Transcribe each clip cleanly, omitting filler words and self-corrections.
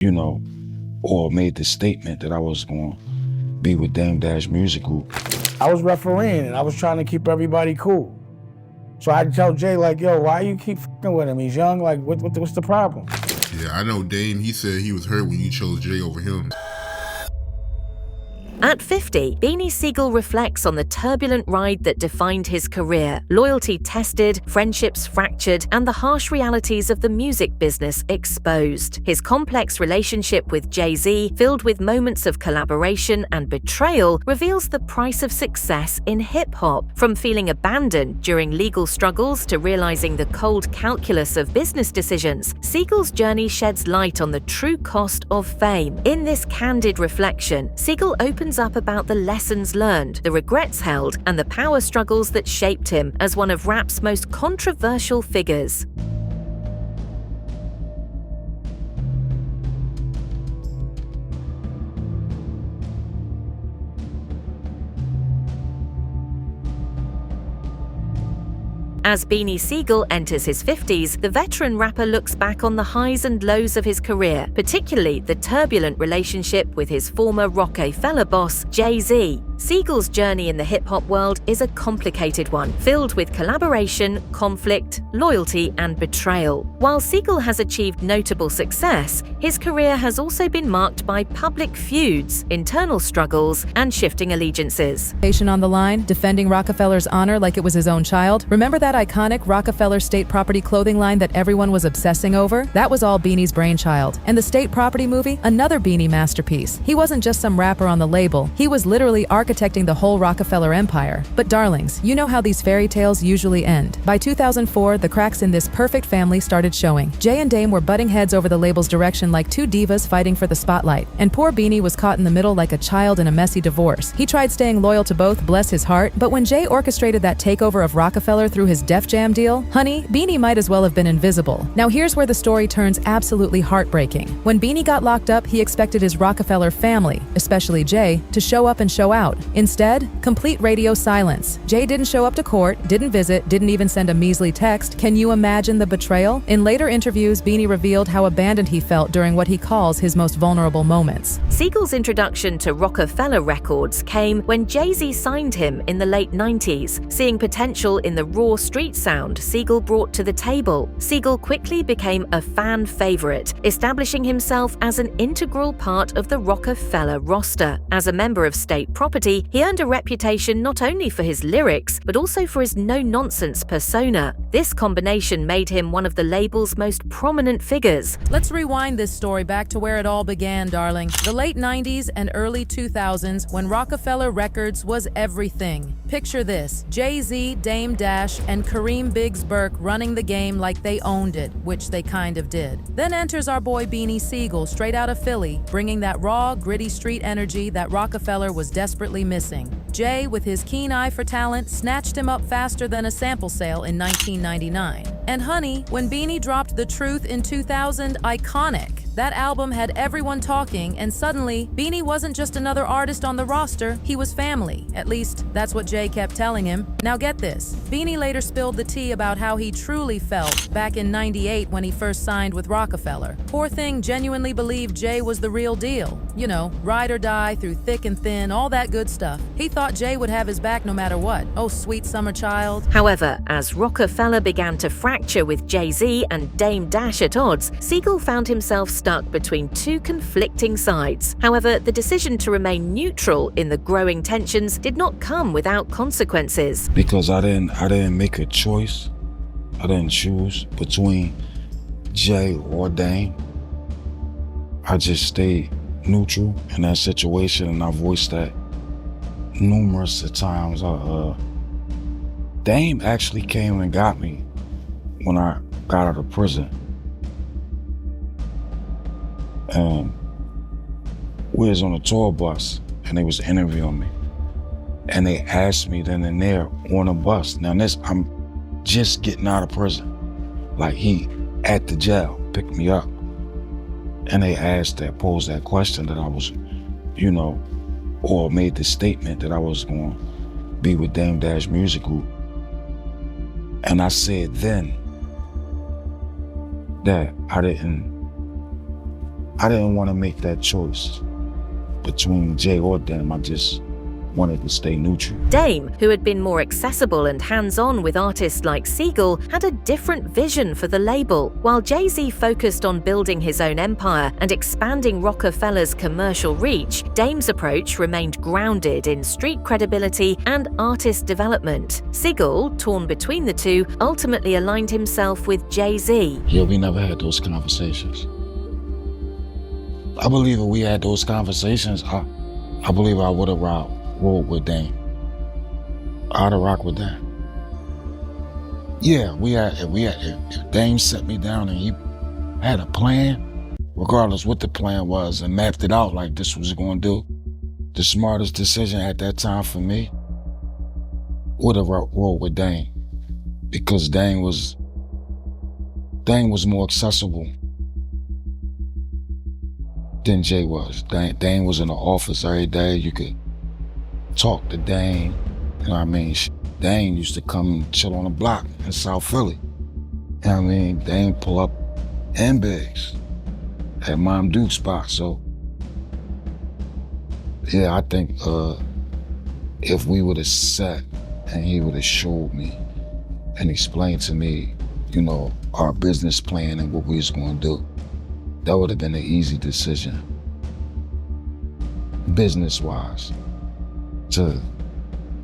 you know, or made the statement that I was going to be with Dame Dash Music Group. I was refereeing and I was trying to keep everybody cool. So I tell Jay, like, yo, why you keep fucking with him? He's young, like, what's the problem? Yeah, I know Dame, he said he was hurt when you chose Jay over him. At 50, Beanie Sigel reflects on the turbulent ride that defined his career, loyalty tested, friendships fractured, and the harsh realities of the music business exposed. His complex relationship with Jay-Z, filled with moments of collaboration and betrayal, reveals the price of success in hip-hop. From feeling abandoned during legal struggles to realizing the cold calculus of business decisions, Sigel's journey sheds light on the true cost of fame. In this candid reflection, Sigel opens up about the lessons learned, the regrets held, and the power struggles that shaped him as one of rap's most controversial figures. As Beanie Sigel enters his 50s, the veteran rapper looks back on the highs and lows of his career, particularly the turbulent relationship with his former Rockefeller boss, Jay-Z. Sigel's journey in the hip-hop world is a complicated one, filled with collaboration, conflict, loyalty, and betrayal. While Sigel has achieved notable success, his career has also been marked by public feuds, internal struggles, and shifting allegiances. On the line, defending Rockefeller's honor like it was his own child. Remember that iconic Rockefeller State Property clothing line that everyone was obsessing over? That was all Beanie's brainchild. And the State Property movie? Another Beanie masterpiece. He wasn't just some rapper on the label. He was literally architecting the whole Rockefeller empire. But darlings, you know how these fairy tales usually end. By 2004, the cracks in this perfect family started showing. Jay and Dame were butting heads over the label's direction like two divas fighting for the spotlight. And poor Beanie was caught in the middle like a child in a messy divorce. He tried staying loyal to both, bless his heart, but when Jay orchestrated that takeover of Rockefeller through his Def Jam deal, honey, Beanie might as well have been invisible. Now here's where the story turns absolutely heartbreaking. When Beanie got locked up, he expected his Rockefeller family, especially Jay, to show up and show out. Instead, complete radio silence. Jay didn't show up to court, didn't visit, didn't even send a measly text. Can you imagine the betrayal? In later interviews, Beanie revealed how abandoned he felt during what he calls his most vulnerable moments. Sigel's introduction to Rockefeller Records came when Jay-Z signed him in the late 90s. Seeing potential in the raw street sound Sigel brought to the table, Sigel quickly became a fan favorite, establishing himself as an integral part of the Rockefeller roster. As a member of State Property, he earned a reputation not only for his lyrics, but also for his no-nonsense persona. This combination made him one of the label's most prominent figures. Let's rewind this story back to where it all began, darling. The late 90s and early 2000s, when Rockefeller Records was everything. Picture this: Jay-Z, Dame Dash, and Kareem Biggs Burke running the game like they owned it, which they kind of did. Then enters our boy Beanie Sigel, straight out of Philly, bringing that raw, gritty street energy that Rockefeller was desperately missing. Jay, with his keen eye for talent, snatched him up faster than a sample sale in 1999. And honey, when Beanie dropped The Truth in 2000, iconic. That album had everyone talking, and suddenly, Beanie wasn't just another artist on the roster, he was family. At least, that's what Jay kept telling him. Now get this, Beanie later spilled the tea about how he truly felt back in '98 when he first signed with Rockefeller. Poor thing genuinely believed Jay was the real deal. You know, ride or die through thick and thin, all that good stuff. He thought Jay would have his back no matter what. Oh, sweet summer child. However, as Rockefeller began to fracture with Jay-Z and Dame Dash at odds, Sigel found himself stuck between two conflicting sides. However, the decision to remain neutral in the growing tensions did not come without consequences. Because I didn't make a choice. I didn't choose between Jay or Dame. I just stayed neutral in that situation, and I voiced that numerous times. Dame actually came and got me when I got out of prison. And we was on a tour bus and they was interviewing me. And they asked me then and there on a bus. Now I'm just getting out of prison. Like he at the jail picked me up. And they posed that question that I was, or made the statement that I was going to be with Dame Dash Music Group. And I said then that I I didn't want to make that choice between Jay or Dame. I just wanted to stay neutral. Dame, who had been more accessible and hands-on with artists like Sigel, had a different vision for the label. While Jay-Z focused on building his own empire and expanding Rockefeller's commercial reach, Dame's approach remained grounded in street credibility and artist development. Sigel, torn between the two, ultimately aligned himself with Jay-Z. Yeah, we never had those conversations. I believe if we had those conversations, I believe I would have rolled with Dame. I'd have rocked with Dame. Yeah, if Dame set me down and he had a plan, regardless what the plan was, and mapped it out like this was going to do, the smartest decision at that time for me would have rolled with Dame, because Dame was more accessible than Jay was. Dame was in the office every day. You could talk to Dame. You know what I mean? Dame used to come and chill on the block in South Philly. You know what I mean? Dame pull up in Biggs at Mom Duke's spot. So, yeah, I think if we would have sat and he would have showed me and explained to me, you know, our business plan and what we was going to do, that would have been an easy decision, business-wise, to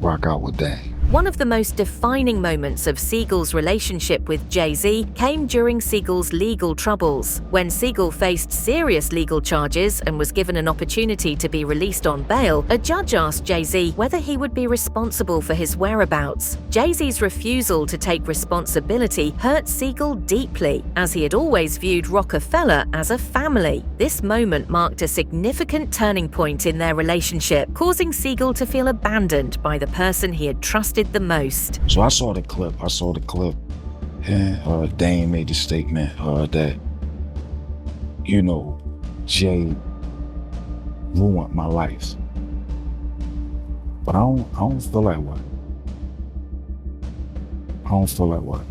rock out with Dame. One of the most defining moments of Sigel's relationship with Jay-Z came during Sigel's legal troubles. When Sigel faced serious legal charges and was given an opportunity to be released on bail, a judge asked Jay-Z whether he would be responsible for his whereabouts. Jay-Z's refusal to take responsibility hurt Sigel deeply, as he had always viewed Rockefeller as a family. This moment marked a significant turning point in their relationship, causing Sigel to feel abandoned by the person he had trusted the most. So I saw the clip, and Dame made the statement that, you know, Jay ruined my life. But I don't feel like what. I don't feel like what.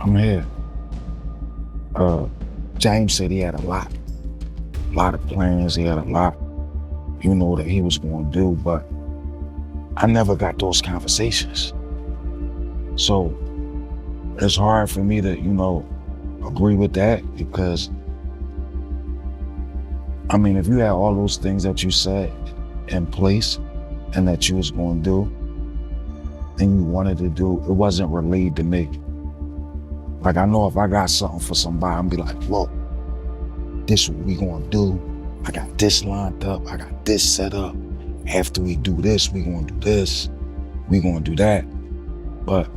I'm here. James said he had a lot of plans, he had a lot, you know, that he was going to do, but I never got those conversations. So it's hard for me to, you know, agree with that, because, I mean, if you had all those things that you said in place and that you was going to do and you wanted to do, it wasn't relayed to me. Like, I know if I got something for somebody, I'm be like, look, this is what we going to do. I got this lined up, I got this set up. After we do this, we gonna do this, we gonna do that. But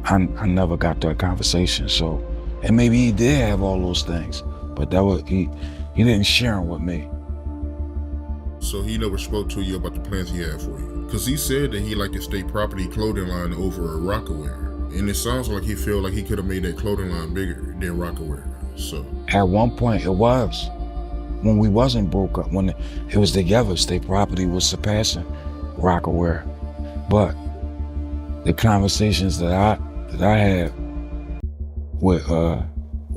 I never got that conversation. So, and maybe he did have all those things, but that was, he didn't share them with me. So he never spoke to you about the plans he had for you? Because he said that he liked the state property clothing line over Rocawear. And it sounds like he felt like he could have made that clothing line bigger than Rocawear. So at one point it was. When we wasn't broke up, when it was together, state property was surpassing Rocawear. But the conversations that I had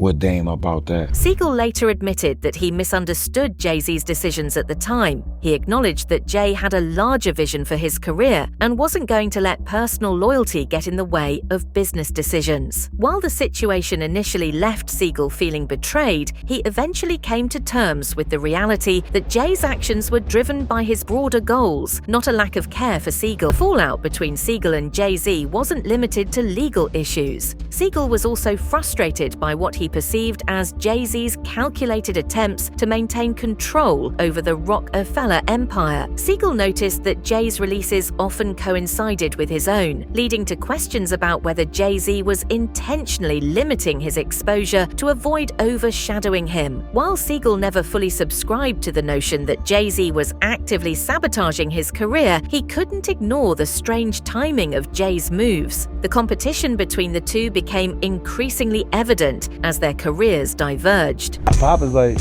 with Dame about that. Sigel later admitted that he misunderstood Jay-Z's decisions at the time. He acknowledged that Jay had a larger vision for his career and wasn't going to let personal loyalty get in the way of business decisions. While the situation initially left Sigel feeling betrayed, he eventually came to terms with the reality that Jay's actions were driven by his broader goals, not a lack of care for Sigel. Fallout between Sigel and Jay-Z wasn't limited to legal issues. Sigel was also frustrated by what he perceived as Jay-Z's calculated attempts to maintain control over the Rockefeller empire. Sigel noticed that Jay's releases often coincided with his own, leading to questions about whether Jay-Z was intentionally limiting his exposure to avoid overshadowing him. While Sigel never fully subscribed to the notion that Jay-Z was actively sabotaging his career, he couldn't ignore the strange timing of Jay's moves. The competition between the two became increasingly evident as their careers diverged. Pop is like,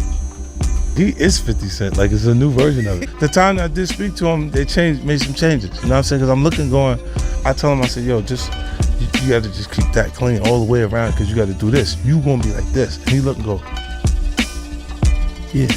he is 50 Cent, like it's a new version of it. The time that I did speak to him, they made some changes, you know what I'm saying? Because I'm looking going, I tell him, I said, yo, just, you got to just keep that clean all the way around, because you got to do this. You gonna be like this. And he look and go, Yeah.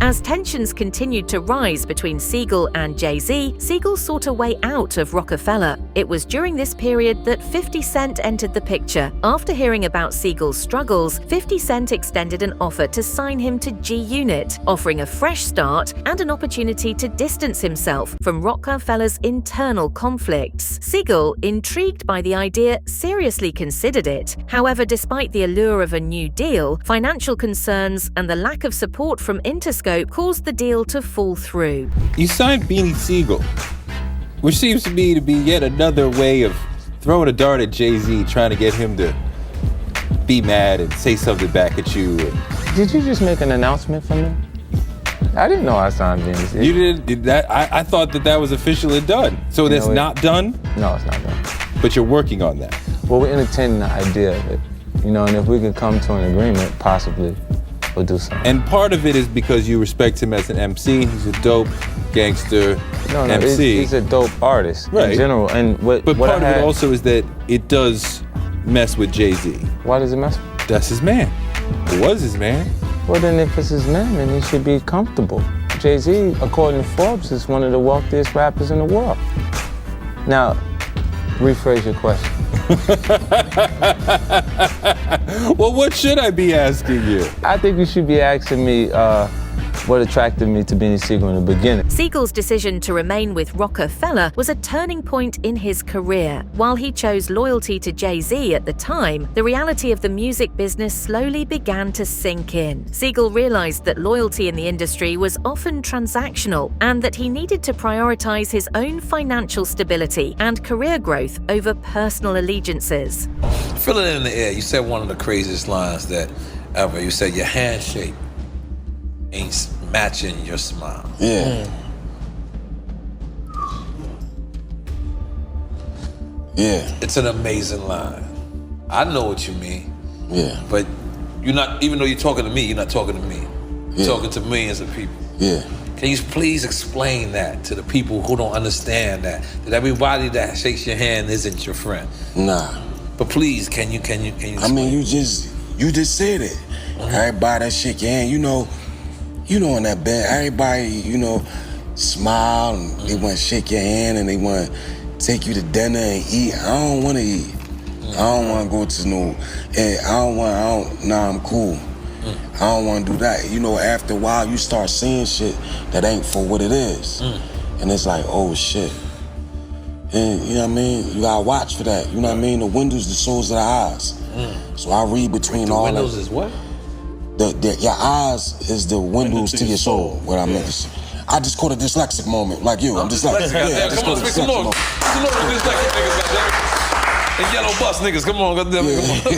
As tensions continued to rise between Sigel and Jay-Z, Sigel sought a way out of Rockefeller. It was during this period that 50 Cent entered the picture. After hearing about Siegel's struggles, 50 Cent extended an offer to sign him to G-Unit, offering a fresh start and an opportunity to distance himself from Rockefeller's internal conflicts. Sigel, intrigued by the idea, seriously considered it. However, despite the allure of a new deal, financial concerns and the lack of support from Interscope caused the deal to fall through. You signed Beanie Sigel, which seems to me to be yet another way of throwing a dart at Jay-Z, trying to get him to be mad and say something back at you. Did you just make an announcement for me? I didn't know I signed Beanie Sigel. You did that? I thought that was officially done. So that's not done? No, it's not done. But you're working on that. Well, we're entertaining the idea of it, and if we could come to an agreement, possibly, we'll do something. And part of it is because you respect him as an MC. He's a dope gangster MC. He's a dope artist in general. But part of it also is that it does mess with Jay-Z. Why does it mess? That's his man. It was his man. Well, then if it's his man, then he should be comfortable. Jay-Z, according to Forbes, is one of the wealthiest rappers in the world. Now, rephrase your question. Well, what should I be asking you? I think you should be asking me what attracted me to Beanie Sigel in the beginning. Siegel's decision to remain with Rockefeller was a turning point in his career. While he chose loyalty to Jay-Z at the time, the reality of the music business slowly began to sink in. Sigel realized that loyalty in the industry was often transactional and that he needed to prioritize his own financial stability and career growth over personal allegiances. Feel it in the air. You said one of the craziest lines that ever. You said your handshake ain't matching your smile. Yeah. Yeah. It's an amazing line. I know what you mean. Yeah. But you're not, even though you're talking to me, you're not talking to me. You're talking to millions of people. Yeah. Can you please explain that to the people who don't understand that everybody that shakes your hand isn't your friend? Nah. But please, can you explain? I mean, you just said it. Everybody that shake your hand, in that bed, everybody, smile and they want to shake your hand and they want to take you to dinner and eat. I don't want to eat. I don't want to go to I'm cool. I don't want to do that. After a while, you start seeing shit that ain't for what it is. And it's like, oh shit. And you know what I mean? You gotta watch for that. You know what I mean? The windows, the souls of the eyes. So I read between all that. The windows is what? Your eyes is the windows to your soul. What I meant to say. I just caught a dyslexic moment, like you. I'm dyslexic. Yeah, come on, speak some more. Some more dyslexic niggas, goddammit. And yellow bus niggas, come on, goddammit, come on.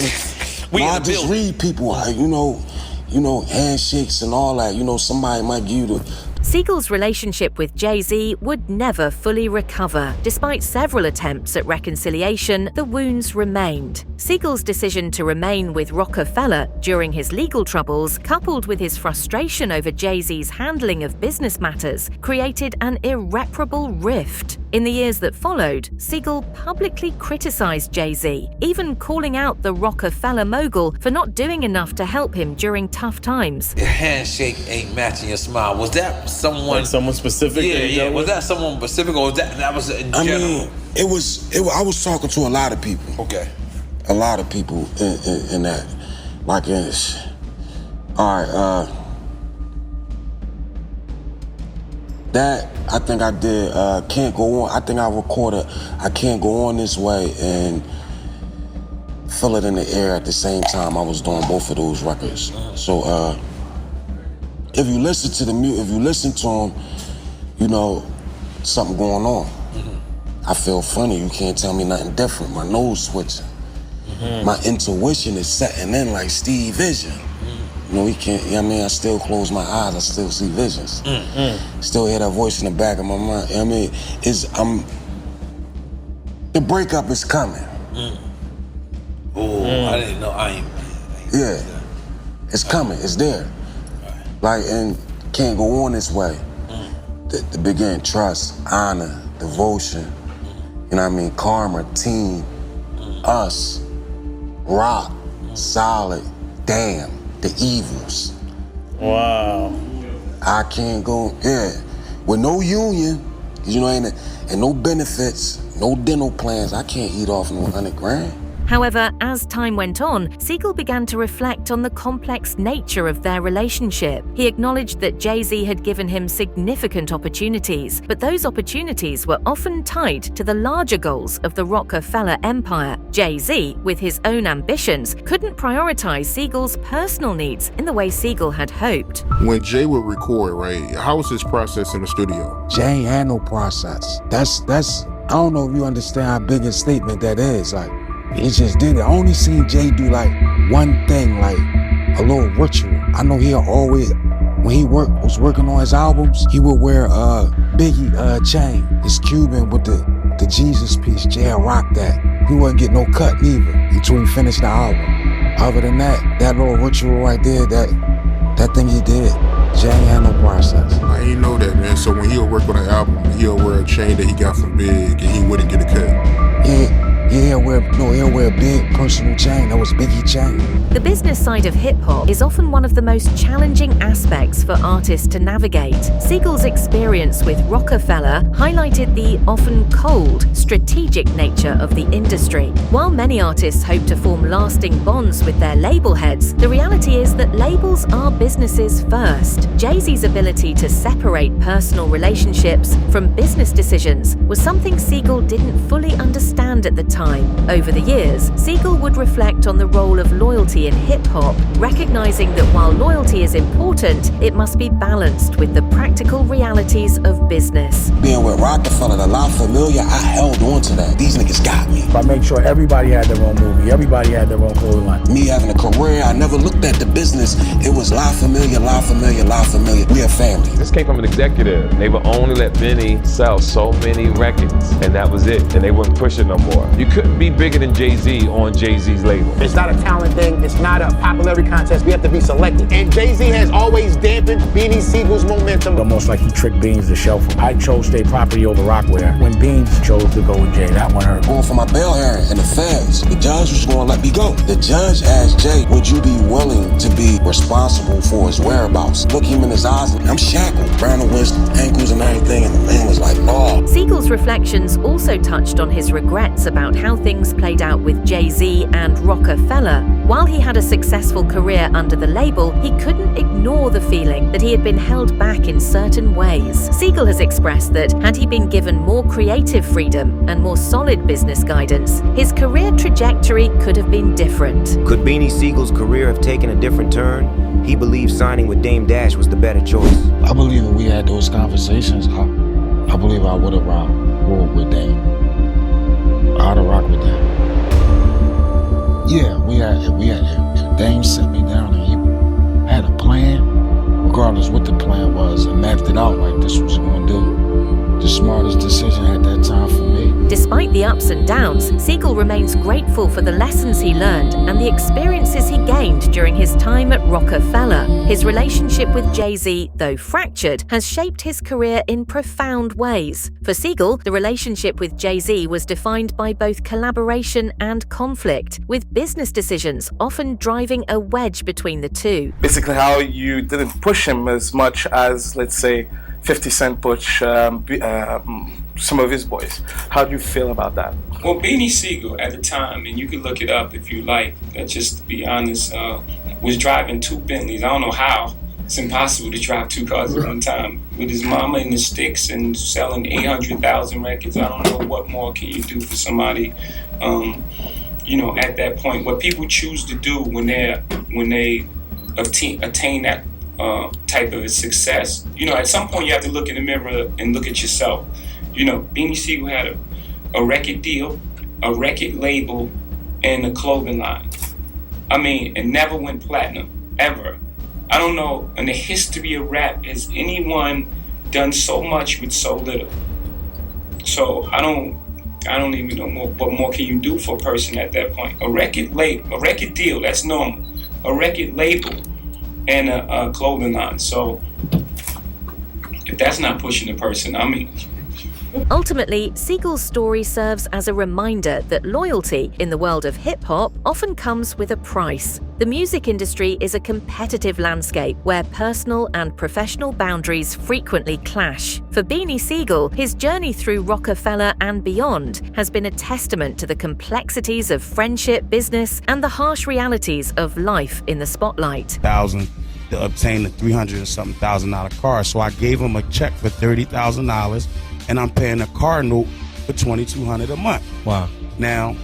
We I just read people, handshakes and all that. Somebody might give you the. Siegel's relationship with Jay-Z would never fully recover. Despite several attempts at reconciliation, the wounds remained. Siegel's decision to remain with Rockefeller during his legal troubles, coupled with his frustration over Jay-Z's handling of business matters, created an irreparable rift. In the years that followed, Sigel publicly criticized Jay-Z, even calling out the Rockefeller mogul for not doing enough to help him during tough times. Your handshake ain't matching your smile. Was that someone? Like someone specific? Yeah. Was that someone specific, or was that was in general? I mean, it was. I was talking to a lot of people. Okay. A lot of people in that, like in. All right. That I think I did. Can't go on. I think I recorded. I can't go on this way and feel it in the air at the same time. I was doing both of those records. So if you listen to the music, if you listen to them, something going on. I feel funny. You can't tell me nothing different. My nose switching. My intuition is setting in like Steve Vision. He can't, I still close my eyes, I still see visions. Still hear that voice in the back of my mind. The breakup is coming. Oh, I didn't know. Yeah, it's coming, it's there. Like, and can't go on this way. The begin trust, honor, devotion, karma, team, us, rock, solid, damn. The evils. Wow. I can't go, with no union, you know, and no benefits, no dental plans. I can't eat off no 100 grand. However, as time went on, Sigel began to reflect on the complex nature of their relationship. He acknowledged that Jay-Z had given him significant opportunities, but those opportunities were often tied to the larger goals of the Rockefeller empire. Jay-Z, with his own ambitions, couldn't prioritize Sigel's personal needs in the way Sigel had hoped. When Jay would record, right, how was his process in the studio? Jay ain't had no process. That's I don't know if you understand how big a statement that is. Like, he just did it. I only seen Jay do like one thing, like a little ritual. I know he'll always, when he was working on his albums, he would wear a Biggie chain, his Cuban with the Jesus piece. Jay'll rock that. He wouldn't get no cut neither until he finished the album. Other than that little ritual right there, that thing he did, Jay ain't had no process. I ain't know that, man. So when he'll work on an album, he'll wear a chain that he got from Big and he wouldn't get a cut. He'll wear a big personal chain. That was Biggie chain. The business side of hip-hop is often one of the most challenging aspects for artists to navigate. Sigel's experience with Rockefeller highlighted the often cold, strategic nature of the industry. While many artists hope to form lasting bonds with their label heads, the reality is that labels are businesses first. Jay-Z's ability to separate personal relationships from business decisions was something Sigel didn't fully understand at the time. Over the years, Sigel would reflect on the role of loyalty in hip-hop, recognizing that while loyalty is important, it must be balanced with the practical realities of business. Being with Rockefeller, the La Familia, I held on to that. These niggas got me. I made sure everybody had their own movie, everybody had their own clothing line. Me having a career, I never looked at the business. It was La Familia, La Familia, La Familia. We a family. This came from an executive. They would only let Beanie sell so many records, and that was it. And they wouldn't push it no more. You couldn't be bigger than Jay-Z on Jay-Z's label. It's not a talent thing. It's not a popularity contest. We have to be selected. And Jay-Z has always dampened Beanie Siegel's momentum. Almost like he tricked Beans to shelf him. I chose State Property over Rockware when Beans chose to go with Jay. That one hurt. Going for my bail hearing and the feds. The judge was going to let me go. The judge asked Jay, would you be willing to be responsible for his whereabouts? Look him in his eyes. I'm shackled, around the waist, ankles and everything. And the man was like, oh. Siegel's reflections also touched on his regrets about how things played out with Jay-Z and Rockefeller. While he had a successful career under the label, he couldn't ignore the feeling that he had been held back in certain ways. Sigel has expressed that had he been given more creative freedom and more solid business guidance, his career trajectory could have been different. Could Beanie Siegel's career have taken a different turn? He believes signing with Dame Dash was the better choice. I believe if we had those conversations, I believe I would have rolled with Dame. I'd have rocked with Dame. Yeah, if Dame set me down and he had a plan, regardless what the plan was, and mapped it out like this was going to do, the smartest decision at that time for me. Despite the ups and downs, Sigel remains grateful for the lessons he learned and the experiences he gained during his time at Rockefeller. His relationship with Jay-Z, though fractured, has shaped his career in profound ways. For Sigel, the relationship with Jay-Z was defined by both collaboration and conflict, with business decisions often driving a wedge between the two. Basically how you didn't push him as much as, let's say, 50 Cent push some of his boys. How do you feel about that? Well, Beanie Sigel at the time, and you can look it up if you like, just to be honest, was driving 2 Bentleys. I don't know how. It's impossible to drive 2 cars at one time. With his mama in the sticks and selling 800,000 records, I don't know what more can you do for somebody, at that point. What people choose to do when they attain that type of success, at some point you have to look in the mirror and look at yourself. Beanie Sigel had a record deal, a record label, and a clothing line. It never went platinum, ever. I don't know in the history of rap has anyone done so much with so little. So I don't even know what more can you do for a person at that point. A record label, a record deal, that's normal. A record label and a clothing line. So if that's not pushing the person, Ultimately, Sigel's story serves as a reminder that loyalty in the world of hip-hop often comes with a price. The music industry is a competitive landscape where personal and professional boundaries frequently clash. For Beanie Sigel, his journey through Rockefeller and beyond has been a testament to the complexities of friendship, business, and the harsh realities of life in the spotlight. To obtain a $300 and something thousand car. So I gave him a check for $30,000 and I'm paying a car note for $2,200 a month. Wow. Now,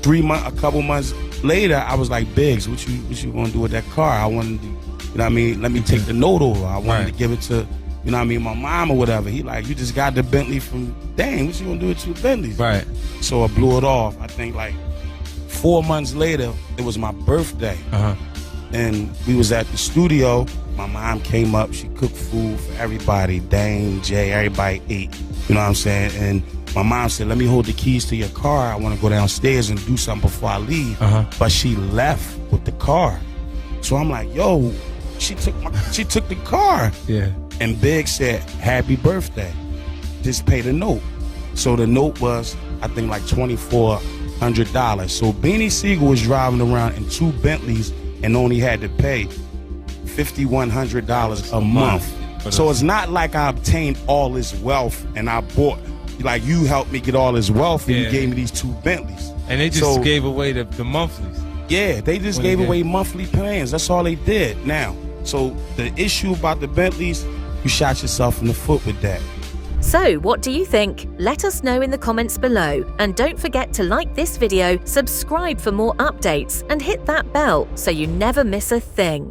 a couple months later, I was like, Biggs, what you gonna do with that car? I wanted to, you know what I mean, let me take the note over. I wanted to give it to, you know what I mean, my mom or whatever. He like, you just got the Bentley from, dang, what you gonna do with two Bentleys? Right. So I blew it off. I think like 4 months later, it was my birthday. And we was at the studio. My mom came up, she cooked food for everybody. Dane, Jay, everybody ate. You know what I'm saying? And my mom said, let me hold the keys to your car. I want to go downstairs and do something before I leave. But she left with the car. So I'm like, yo, she took the car. Yeah. And Big said, happy birthday. Just pay the note. So the note was, I think like $2,400. So Beanie Sigel was driving around in two Bentleys and only had to pay $5,100 a month. So it's not like I obtained all this wealth and I bought, like you helped me get all this wealth and you gave me these two Bentleys. And they just gave away the monthlies. Yeah, they just gave away monthly plans. That's all they did. Now, so the issue about the Bentleys, you shot yourself in the foot with that. So, what do you think? Let us know in the comments below. And don't forget to like this video, subscribe for more updates, and hit that bell so you never miss a thing.